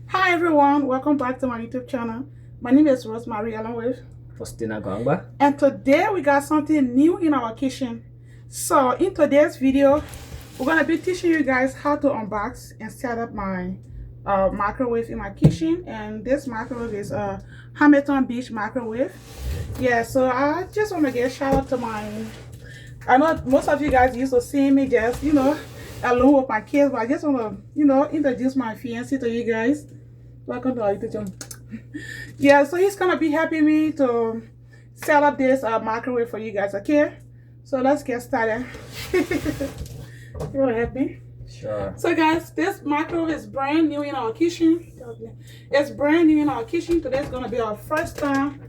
Hi everyone, welcome back to my YouTube channel. My name is Rose Marina along with Faustina Gangba. and today we got something new in our kitchen. So in today's video, we're gonna be teaching you guys how to unbox and set up my microwave in my kitchen. And this microwave is a Hamilton Beach microwave. Yeah, so I just want to get a shout out to I know most of you guys used to see me just alone with my kids, but I just want to introduce my fiancé to you guys. Welcome to our YouTube channel. Yeah, so he's gonna be helping me to set up this microwave for you guys. Okay, so let's get started. You wanna help me? Sure. So guys, this microwave is brand new in our kitchen. It's brand new in our kitchen. Today's gonna be our first time.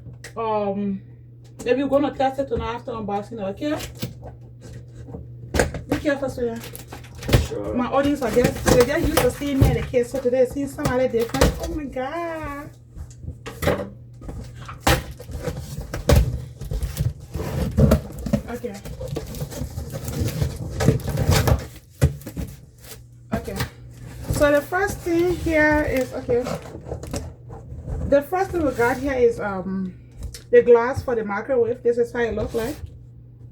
Maybe we're gonna test it tonight after unboxing. Okay. Be careful, sweetheart. Sure. My audience are they just used to seeing me and the kids, so today see somebody different. Oh my god. Okay. Okay. So the first thing here is the first thing we got here is the glass for the microwave. This is how it looks like.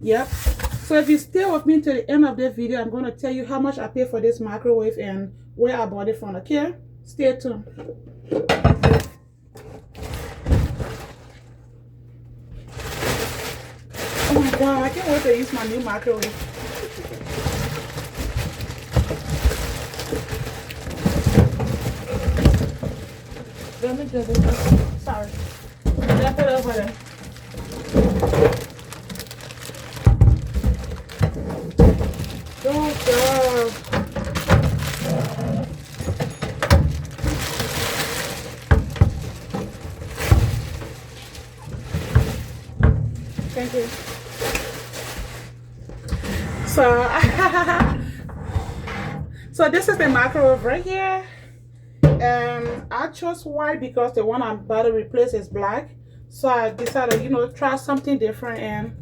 Yep. So if you stay with me to the end of the video, I'm going to tell you how much I paid for this microwave and where I bought it from. Okay, stay tuned. Oh my god, I can't wait to use my new microwave. Let me do this. Sorry. Let put it over there. Good job. Thank you. So this is the microwave right here. And I chose white because the one I'm about to replace is black. So I decided, try something different. And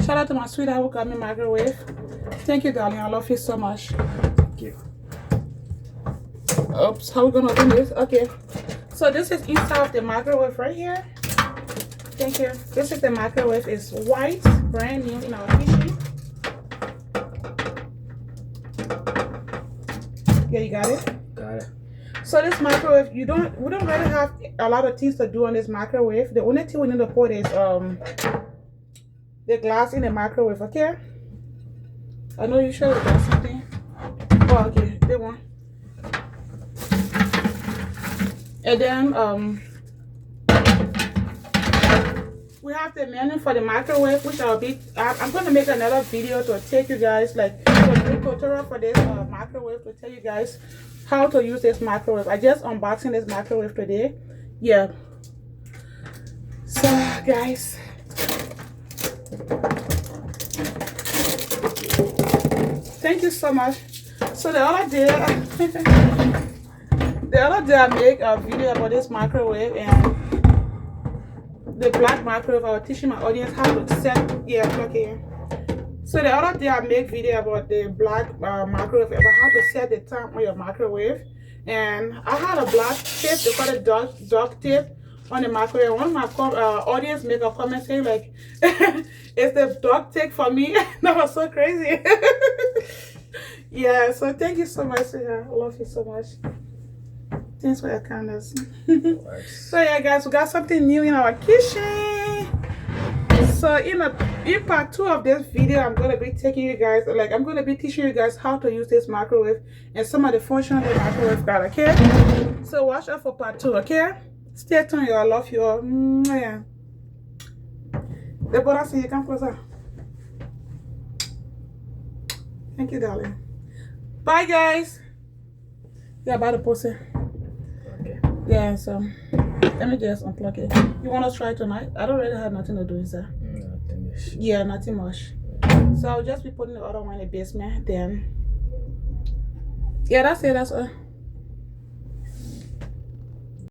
shout out to my sweetheart who got me microwave. Thank you, darling. I love you so much. Thank you. Oops, how we gonna open this? Okay. So this is inside of the microwave right here. Thank you. This is the microwave. It's white, brand new in our kitchen. Yeah, you got it? Got it. So this microwave, we don't really have a lot of things to do on this microwave. The only thing we need to put is the glass in the microwave, okay? I know you sure got something. Oh, okay, they one. And then we have the menu for the microwave, which I'm going to make another video to take you guys, like a tutorial for this microwave, to tell you guys how to use this microwave. I just unboxing this microwave today. Yeah. So guys, thank you so much. So the other day I made a video about this microwave and the black microwave. I was teaching my audience how to set. Yeah, okay. So the other day I made video about the black microwave, about how to set the time on your microwave. And I had a black tape, they call it duct tape, on the microwave. One of my audience made a comment saying like, "Is the duct tape for me?" That was so crazy. Yeah, so thank you so much. I love you so much. Thanks for your kindness. So yeah, guys, we got something new in our kitchen. So in part 2 of this video, I'm going to be taking you guys, I'm going to be teaching you guys how to use this microwave and some of the functions the microwave got, okay? So watch out for part 2, okay? Stay tuned, y'all. I love you all. Yeah. Deborah, see you, come closer. Thank you, darling. Bye, guys. Yeah, about to post it. Okay. Yeah, so let me just unplug it. You want to try it tonight? I don't really have nothing to do, is that? Nothing much. Yeah, nothing much. So I'll just be putting the other one in the basement then. Yeah, that's it. That's all.